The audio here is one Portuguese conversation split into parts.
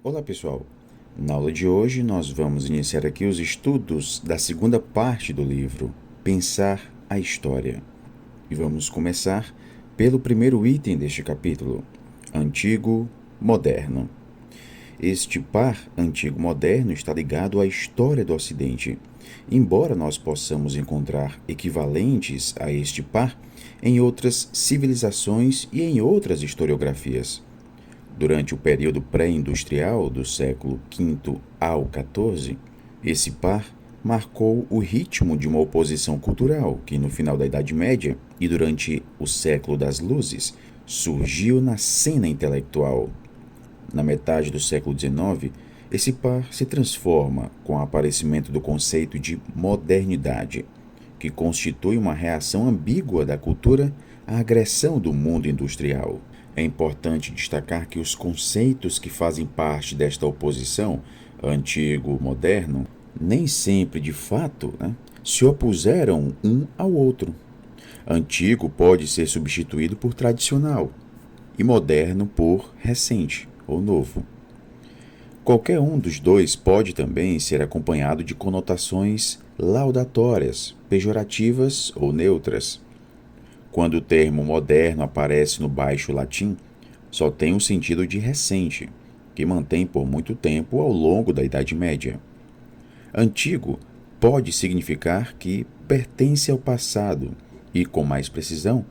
Olá pessoal, na aula de hoje nós vamos iniciar aqui os estudos da segunda parte do livro Pensar a História. E vamos começar pelo primeiro item deste capítulo, Antigo Moderno. Este par antigo-moderno está ligado à história do Ocidente, embora nós possamos encontrar equivalentes a este par em outras civilizações e em outras historiografias. Durante o período pré-industrial do século V ao XIV, esse par marcou o ritmo de uma oposição cultural que, no final da Idade Média e durante o século das Luzes, surgiu na cena intelectual. Na metade do século XIX, esse par se transforma com o aparecimento do conceito de modernidade, que constitui uma reação ambígua da cultura à agressão do mundo industrial. É importante destacar que os conceitos que fazem parte desta oposição, antigo-moderno, nem sempre de fato se opuseram um ao outro. Antigo pode ser substituído por tradicional e moderno por recente ou novo. Qualquer um dos dois pode também ser acompanhado de conotações laudatórias, pejorativas ou neutras. Quando o termo moderno aparece no Baixo Latim, só tem um sentido de recente, que mantém por muito tempo ao longo da Idade Média. Antigo pode significar que pertence ao passado e, com mais precisão,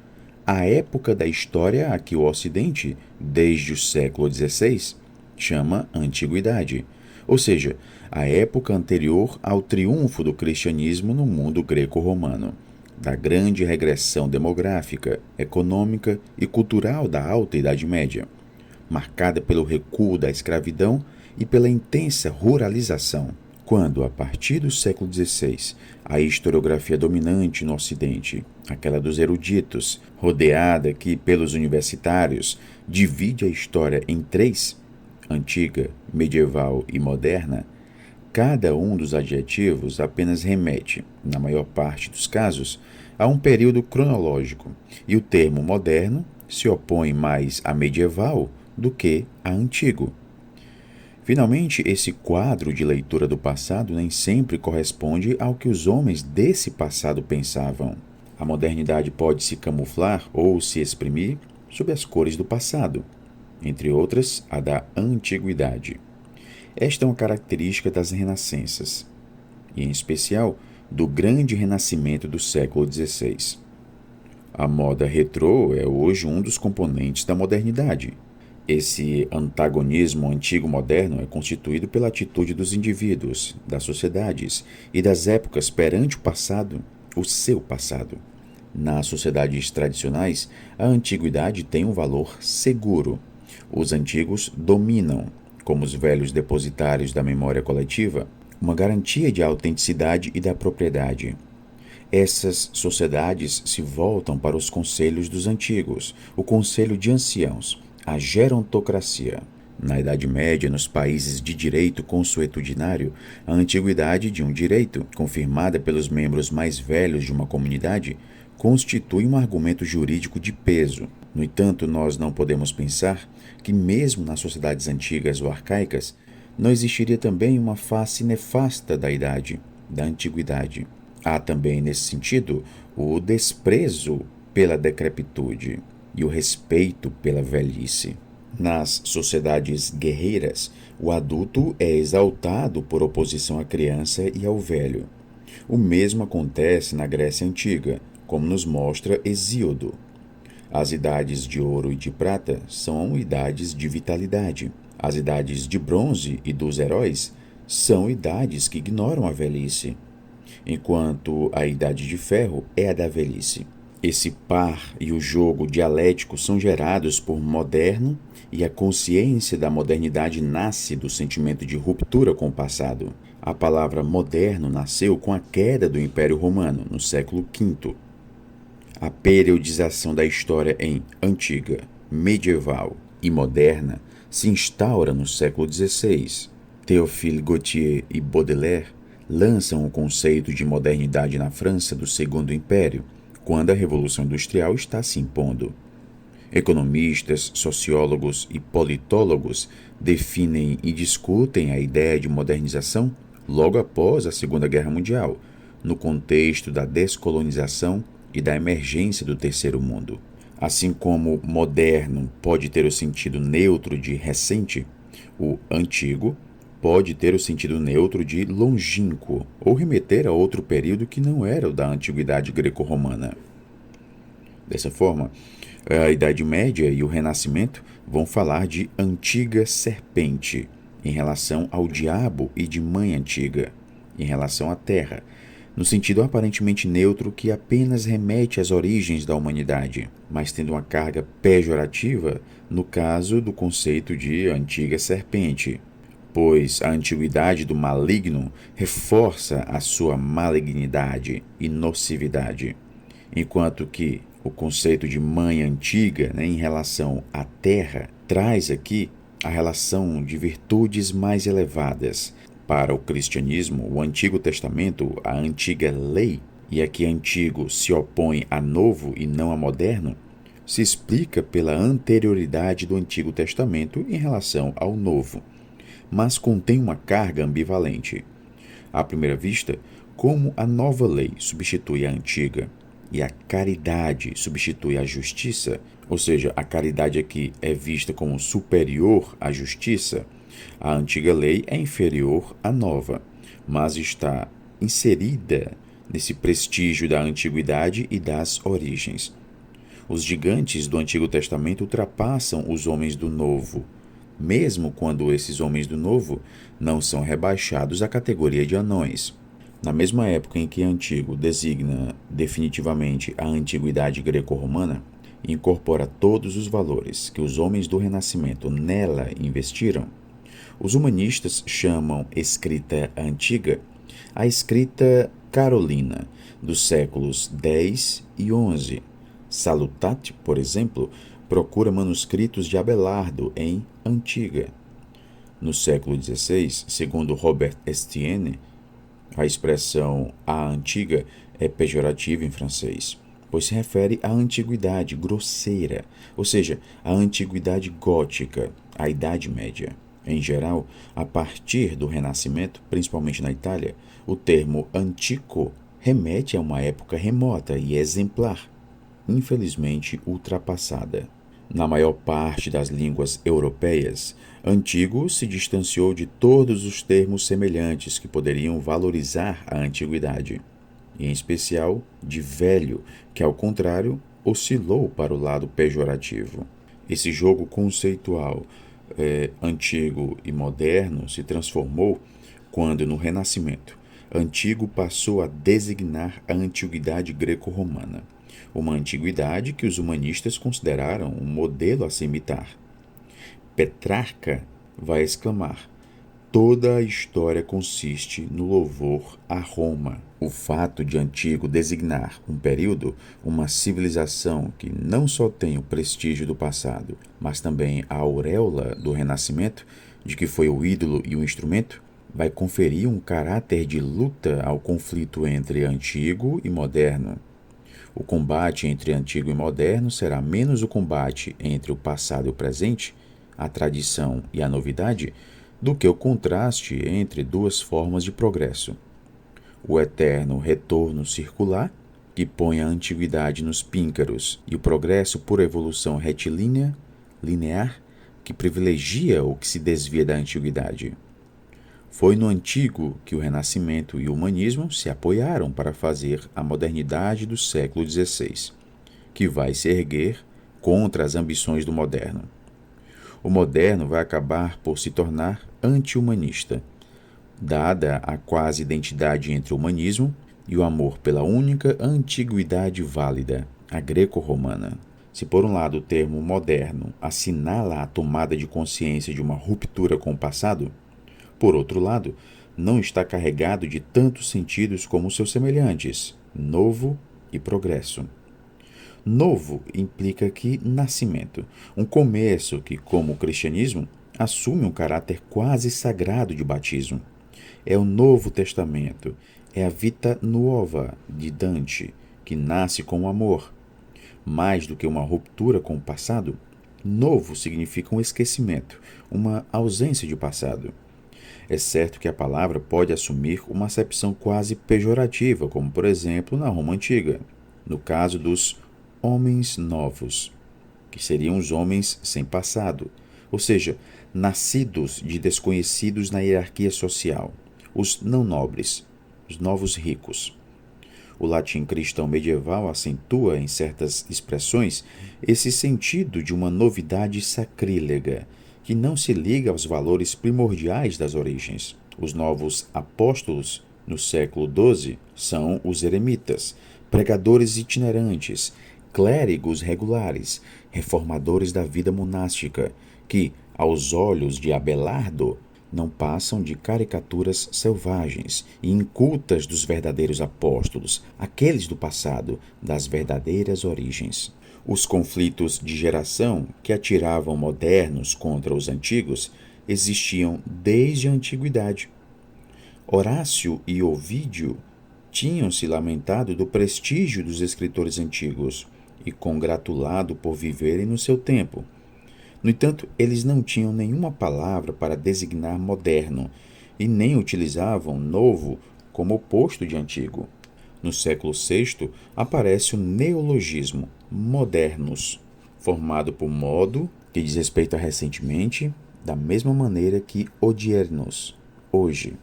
à época da história a que o Ocidente, desde o século XVI, chama Antiguidade, ou seja, a época anterior ao triunfo do cristianismo no mundo greco-romano, da grande regressão demográfica, econômica e cultural da Alta Idade Média, marcada pelo recuo da escravidão e pela intensa ruralização. Quando, a partir do século XVI, a historiografia dominante no Ocidente, aquela dos eruditos, rodeada aqui pelos universitários, divide a história em três, antiga, medieval e moderna, cada um dos adjetivos apenas remete, na maior parte dos casos, a um período cronológico, e o termo moderno se opõe mais a medieval do que a antigo. Finalmente, esse quadro de leitura do passado nem sempre corresponde ao que os homens desse passado pensavam. A modernidade pode se camuflar ou se exprimir sob as cores do passado, entre outras, a da antiguidade. Esta é uma característica das renascenças, e em especial do grande renascimento do século XVI. A moda retrô é hoje um dos componentes da modernidade. Esse antagonismo antigo-moderno é constituído pela atitude dos indivíduos, das sociedades e das épocas perante o passado, o seu passado. Nas sociedades tradicionais, a antiguidade tem um valor seguro. Os antigos dominam, como os velhos depositários da memória coletiva, uma garantia de autenticidade e da propriedade. Essas sociedades se voltam para os conselhos dos antigos, o conselho de anciãos, a gerontocracia. Na Idade Média, nos países de direito consuetudinário, a antiguidade de um direito, confirmada pelos membros mais velhos de uma comunidade, constitui um argumento jurídico de peso. No entanto, nós não podemos pensar que, mesmo nas sociedades antigas ou arcaicas, não existiria também uma face nefasta da idade, da antiguidade. Há também, nesse sentido, o desprezo pela decrepitude e o respeito pela velhice. Nas sociedades guerreiras, o adulto é exaltado por oposição à criança e ao velho. O mesmo acontece na Grécia Antiga, como nos mostra Hesíodo. As idades de ouro e de prata são idades de vitalidade. As idades de bronze e dos heróis são idades que ignoram a velhice, enquanto a idade de ferro é a da velhice. Esse par e o jogo dialético são gerados por moderno e a consciência da modernidade nasce do sentimento de ruptura com o passado. A palavra moderno nasceu com a queda do Império Romano, no século V. A periodização da história em antiga, medieval e moderna se instaura no século XVI. Théophile Gautier e Baudelaire lançam o conceito de modernidade na França do Segundo Império, quando a Revolução Industrial está se impondo. Economistas, sociólogos e politólogos definem e discutem a ideia de modernização logo após a Segunda Guerra Mundial, no contexto da descolonização e da emergência do Terceiro Mundo. Assim como moderno pode ter o sentido neutro de recente, o antigo pode ter o sentido neutro de longínquo ou remeter a outro período que não era o da antiguidade greco-romana. Dessa forma, a Idade Média e o Renascimento vão falar de antiga serpente, em relação ao diabo, e de mãe antiga, em relação à terra, no sentido aparentemente neutro que apenas remete às origens da humanidade, mas tendo uma carga pejorativa no caso do conceito de antiga serpente, pois a antiguidade do maligno reforça a sua malignidade e nocividade, enquanto que o conceito de mãe antiga, em relação à terra, traz aqui a relação de virtudes mais elevadas. Para o cristianismo, o Antigo Testamento, a antiga lei, e aqui antigo se opõe a novo e não a moderno, se explica pela anterioridade do Antigo Testamento em relação ao Novo, mas contém uma carga ambivalente. À primeira vista, como a nova lei substitui a antiga, e a caridade substitui a justiça, ou seja, a caridade aqui é vista como superior à justiça, a antiga lei é inferior à nova, mas está inserida nesse prestígio da antiguidade e das origens. Os gigantes do Antigo Testamento ultrapassam os homens do Novo, mesmo quando esses homens do Novo não são rebaixados à categoria de anões. Na mesma época em que antigo designa definitivamente a antiguidade greco-romana e incorpora todos os valores que os homens do Renascimento nela investiram, os humanistas chamam escrita antiga a escrita carolina dos séculos X e XI. Salutat, por exemplo, procura manuscritos de Abelardo em Antiga. No século XVI, segundo Robert Estienne, a expressão "a antiga" é pejorativa em francês, pois se refere à antiguidade grosseira, ou seja, à antiguidade gótica, à Idade Média. Em geral, a partir do Renascimento, principalmente na Itália, o termo antico remete a uma época remota e exemplar, infelizmente ultrapassada. Na maior parte das línguas europeias, antigo se distanciou de todos os termos semelhantes que poderiam valorizar a antiguidade, e em especial de velho, que ao contrário oscilou para o lado pejorativo. Esse jogo conceitual antigo e moderno se transformou quando, no Renascimento, antigo passou a designar a antiguidade greco-romana, uma antiguidade que os humanistas consideraram um modelo a se imitar. Petrarca vai exclamar: toda a história consiste no louvor a Roma. O fato de antigo designar um período, uma civilização que não só tem o prestígio do passado, mas também a auréola do Renascimento, de que foi o ídolo e o instrumento, vai conferir um caráter de luta ao conflito entre antigo e moderno. O combate entre antigo e moderno será menos o combate entre o passado e o presente, a tradição e a novidade, do que o contraste entre duas formas de progresso. O eterno retorno circular, que põe a antiguidade nos píncaros, e o progresso por evolução retilínea, linear, que privilegia o que se desvia da antiguidade. Foi no antigo que o Renascimento e o humanismo se apoiaram para fazer a modernidade do século XVI, que vai se erguer contra as ambições do moderno. O moderno vai acabar por se tornar anti-humanista, dada a quase identidade entre o humanismo e o amor pela única antiguidade válida, a greco-romana. Se por um lado o termo moderno assinala a tomada de consciência de uma ruptura com o passado, por outro lado, não está carregado de tantos sentidos como seus semelhantes, novo e progresso. Novo implica aqui nascimento, um começo que, como o cristianismo, assume um caráter quase sagrado de batismo. É o Novo Testamento, é a Vita Nuova de Dante, que nasce com o amor. Mais do que uma ruptura com o passado, novo significa um esquecimento, uma ausência de passado. É certo que a palavra pode assumir uma acepção quase pejorativa, como por exemplo na Roma Antiga, no caso dos homens novos, que seriam os homens sem passado, ou seja, nascidos de desconhecidos na hierarquia social, os não nobres, os novos ricos. O latim cristão medieval acentua, em certas expressões, esse sentido de uma novidade sacrílega, que não se liga aos valores primordiais das origens. Os novos apóstolos, no século XII, são os eremitas, pregadores itinerantes, clérigos regulares, reformadores da vida monástica, que, aos olhos de Abelardo, não passam de caricaturas selvagens e incultas dos verdadeiros apóstolos, aqueles do passado, das verdadeiras origens. Os conflitos de geração que atiravam modernos contra os antigos existiam desde a antiguidade. Horácio e Ovídio tinham se lamentado do prestígio dos escritores antigos e congratulado por viverem no seu tempo. No entanto, eles não tinham nenhuma palavra para designar moderno e nem utilizavam novo como oposto de antigo. No século VI aparece o neologismo modernos, formado por modo, que diz respeito a recentemente, da mesma maneira que odiernos, hoje.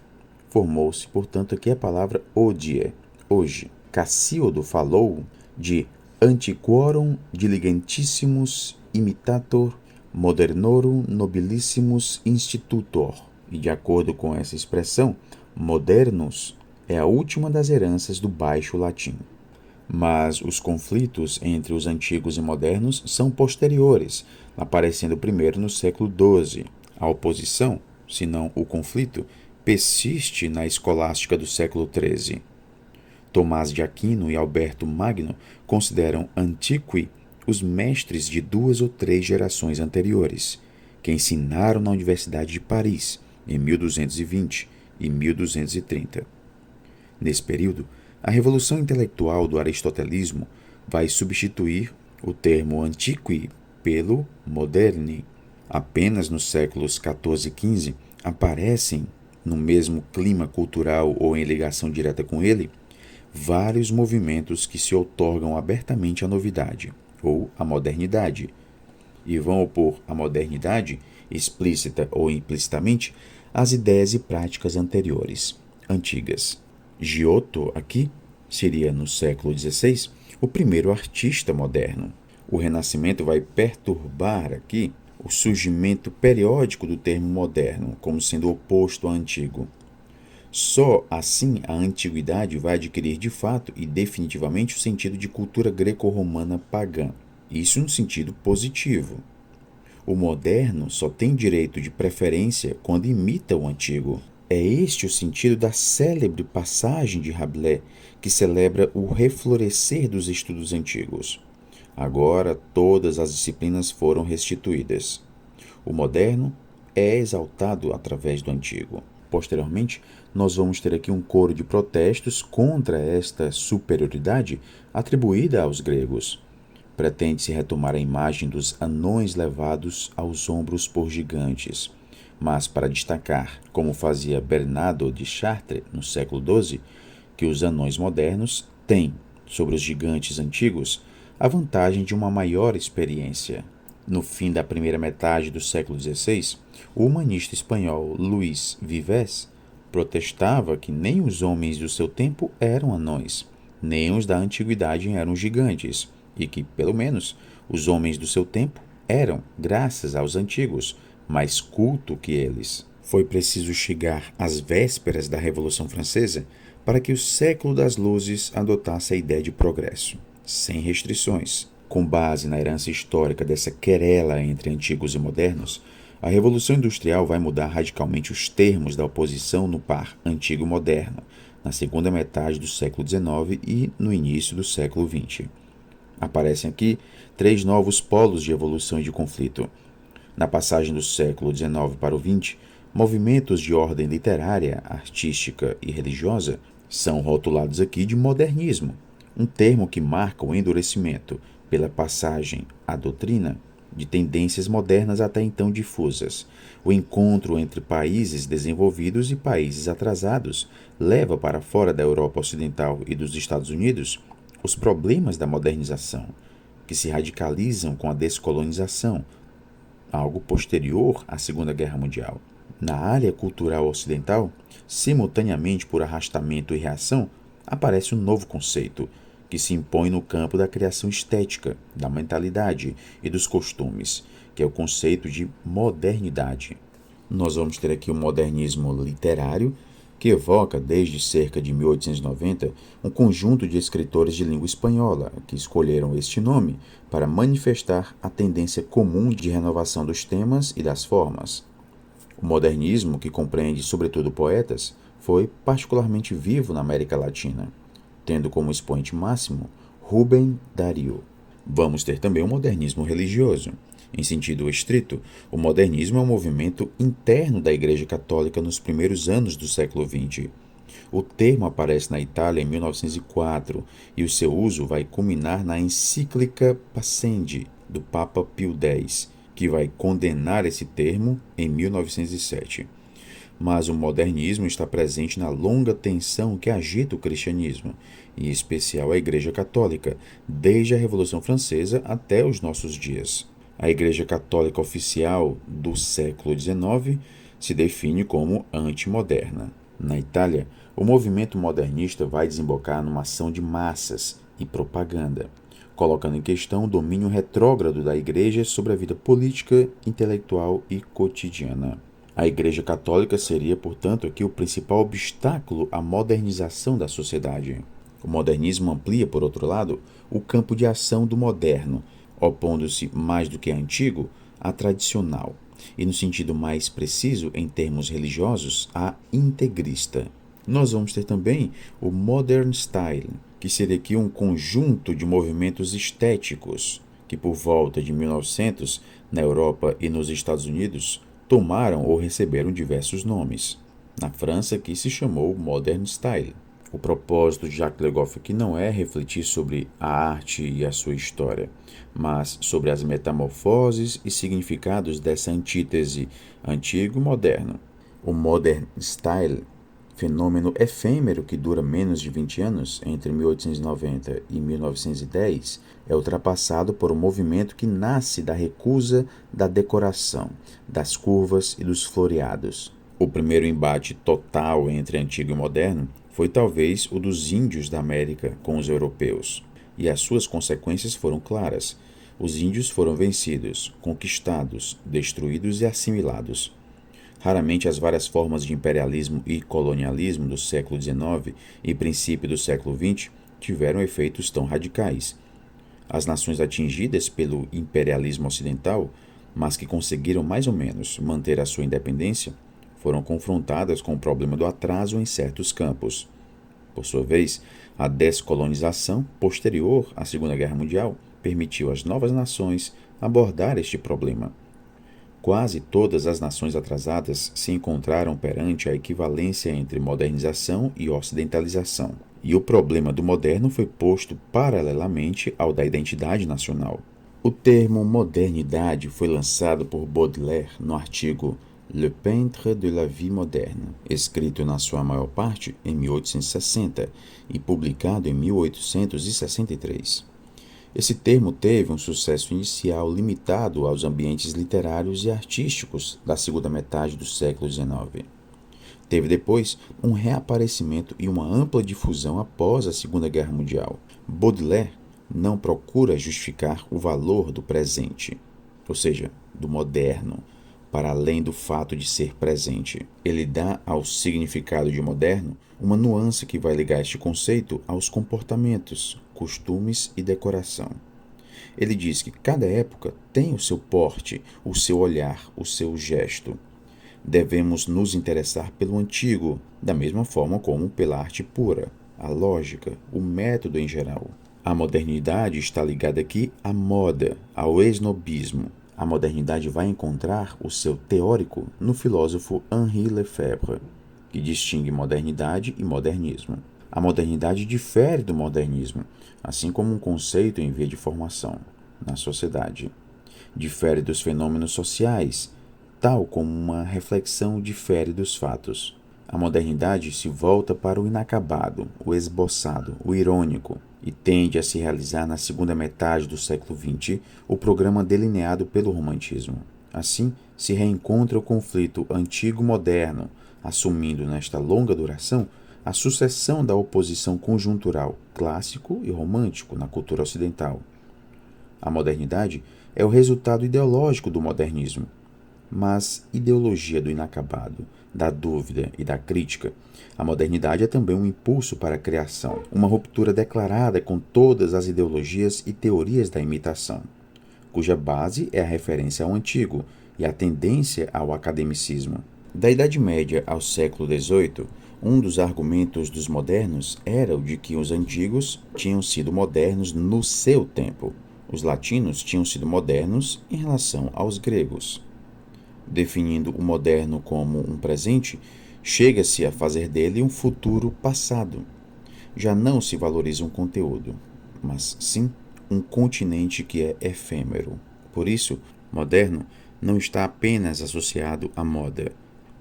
Formou-se, portanto, aqui a palavra odie, hoje. Cassíodo falou de antiquorum diligentissimos imitator modernorum nobilissimus institutor. E de acordo com essa expressão, modernos é a última das heranças do baixo latim. Mas os conflitos entre os antigos e modernos são posteriores, aparecendo primeiro no século XII. A oposição, se não o conflito, persiste na escolástica do século XIII. Tomás de Aquino e Alberto Magno consideram antiqui os mestres de 2 ou 3 gerações anteriores, que ensinaram na Universidade de Paris, em 1220 e 1230. Nesse período, a revolução intelectual do aristotelismo vai substituir o termo antiqui pelo moderni. Apenas nos séculos XIV e XV aparecem, no mesmo clima cultural ou em ligação direta com ele, vários movimentos que se outorgam abertamente à novidade, ou à modernidade, e vão opor à modernidade, explícita ou implicitamente, às ideias e práticas anteriores, antigas. Giotto, aqui, seria no século XVI, o primeiro artista moderno. O Renascimento vai perturbar aqui o surgimento periódico do termo moderno, como sendo oposto ao antigo. Só assim a antiguidade vai adquirir de fato e definitivamente o sentido de cultura greco-romana pagã. Isso no sentido positivo. O moderno só tem direito de preferência quando imita o antigo. É este o sentido da célebre passagem de Rabelais, que celebra o reflorescer dos estudos antigos. Agora todas as disciplinas foram restituídas. O moderno é exaltado através do antigo. Posteriormente, nós vamos ter aqui um coro de protestos contra esta superioridade atribuída aos gregos. Pretende-se retomar a imagem dos anões levados aos ombros por gigantes, mas para destacar, como fazia Bernardo de Chartres no século XII, que os anões modernos têm, sobre os gigantes antigos, a vantagem de uma maior experiência. No fim da primeira metade do século XVI, o humanista espanhol Luís Vives protestava que nem os homens do seu tempo eram anões, nem os da antiguidade eram gigantes, e que, pelo menos, os homens do seu tempo eram, graças aos antigos, mais culto que eles. Foi preciso chegar às vésperas da Revolução Francesa para que o século das luzes adotasse a ideia de progresso, sem restrições. Com base na herança histórica dessa querela entre antigos e modernos, a Revolução Industrial vai mudar radicalmente os termos da oposição no par antigo-moderno, na segunda metade do século XIX e no início do século XX. Aparecem aqui 3 novos polos de evolução e de conflito. Na passagem do século XIX para o XX, movimentos de ordem literária, artística e religiosa são rotulados aqui de modernismo, um termo que marca o endurecimento, pela passagem à doutrina de tendências modernas até então difusas. O encontro entre países desenvolvidos e países atrasados leva para fora da Europa Ocidental e dos Estados Unidos os problemas da modernização, que se radicalizam com a descolonização, algo posterior à Segunda Guerra Mundial. Na área cultural ocidental, simultaneamente por arrastamento e reação, aparece um novo conceito, que se impõe no campo da criação estética, da mentalidade e dos costumes, que é o conceito de modernidade. Nós vamos ter aqui o modernismo literário, que evoca, desde cerca de 1890, um conjunto de escritores de língua espanhola que escolheram este nome para manifestar a tendência comum de renovação dos temas e das formas. O modernismo, que compreende sobretudo poetas, foi particularmente vivo na América Latina, tendo como expoente máximo Rubem Darío. Vamos ter também o modernismo religioso. Em sentido estrito, o modernismo é um movimento interno da Igreja Católica nos primeiros anos do século XX. O termo aparece na Itália em 1904 e o seu uso vai culminar na encíclica Pascendi, do Papa Pio X, que vai condenar esse termo em 1907. Mas o modernismo está presente na longa tensão que agita o cristianismo, em especial a Igreja Católica, desde a Revolução Francesa até os nossos dias. A Igreja Católica oficial do século XIX se define como antimoderna. Na Itália, o movimento modernista vai desembocar numa ação de massas e propaganda, colocando em questão o domínio retrógrado da Igreja sobre a vida política, intelectual e cotidiana. A Igreja Católica seria, portanto, aqui o principal obstáculo à modernização da sociedade. O modernismo amplia, por outro lado, o campo de ação do moderno, opondo-se mais do que antigo a tradicional, e no sentido mais preciso, em termos religiosos, a integrista. Nós vamos ter também o Modern Style, que seria aqui um conjunto de movimentos estéticos que, por volta de 1900, na Europa e nos Estados Unidos, tomaram ou receberam diversos nomes. Na França, aqui se chamou Modern Style. O propósito de Jacques Le Goff aqui não é refletir sobre a arte e a sua história, mas sobre as metamorfoses e significados dessa antítese antigo e moderno. O Modern Style, fenômeno efêmero que dura menos de 20 anos, entre 1890 e 1910, é ultrapassado por um movimento que nasce da recusa da decoração, das curvas e dos floreados. O primeiro embate total entre antigo e moderno foi talvez o dos índios da América com os europeus, e as suas consequências foram claras. Os índios foram vencidos, conquistados, destruídos e assimilados. Raramente as várias formas de imperialismo e colonialismo do século XIX e princípio do século XX tiveram efeitos tão radicais. As nações atingidas pelo imperialismo ocidental, mas que conseguiram mais ou menos manter a sua independência, foram confrontadas com o problema do atraso em certos campos. Por sua vez, a descolonização posterior à Segunda Guerra Mundial permitiu às novas nações abordar este problema. Quase todas as nações atrasadas se encontraram perante a equivalência entre modernização e ocidentalização, e o problema do moderno foi posto paralelamente ao da identidade nacional. O termo modernidade foi lançado por Baudelaire no artigo Le Peintre de la Vie Moderne, escrito na sua maior parte em 1860 e publicado em 1863. Esse termo teve um sucesso inicial limitado aos ambientes literários e artísticos da segunda metade do século XIX. Teve depois um reaparecimento e uma ampla difusão após a Segunda Guerra Mundial. Baudelaire não procura justificar o valor do presente, ou seja, do moderno, para além do fato de ser presente. Ele dá ao significado de moderno uma nuance que vai ligar este conceito aos comportamentos, costumes e decoração. Ele diz que cada época tem o seu porte, o seu olhar, o seu gesto. Devemos nos interessar pelo antigo, da mesma forma como pela arte pura, a lógica, o método em geral. A modernidade está ligada aqui à moda, ao esnobismo. A modernidade vai encontrar o seu teórico no filósofo Henri Lefebvre, que distingue modernidade e modernismo. A modernidade difere do modernismo, assim como um conceito em via de formação na sociedade. Difere dos fenômenos sociais, tal como uma reflexão difere dos fatos. A modernidade se volta para o inacabado, o esboçado, o irônico, e tende a se realizar na segunda metade do século XX o programa delineado pelo romantismo. Assim, se reencontra o conflito antigo-moderno, assumindo nesta longa duração a sucessão da oposição conjuntural clássico e romântico na cultura ocidental. A modernidade é o resultado ideológico do modernismo, mas ideologia do inacabado, da dúvida e da crítica. A modernidade é também um impulso para a criação, uma ruptura declarada com todas as ideologias e teorias da imitação, cuja base é a referência ao antigo e a tendência ao academicismo. Da Idade Média ao século XVIII, um dos argumentos dos modernos era o de que os antigos tinham sido modernos no seu tempo. Os latinos tinham sido modernos em relação aos gregos. Definindo o moderno como um presente, chega-se a fazer dele um futuro passado. Já não se valoriza um conteúdo, mas sim um continente que é efêmero. Por isso, moderno não está apenas associado à moda.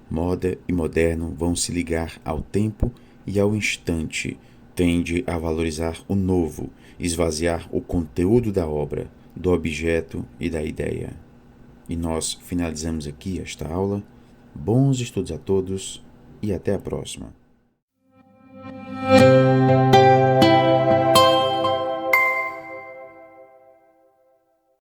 Moda e moderno vão se ligar ao tempo e ao instante. Tende a valorizar o novo, esvaziar o conteúdo da obra, do objeto e da ideia. E nós finalizamos aqui esta aula. Bons estudos a todos e até a próxima.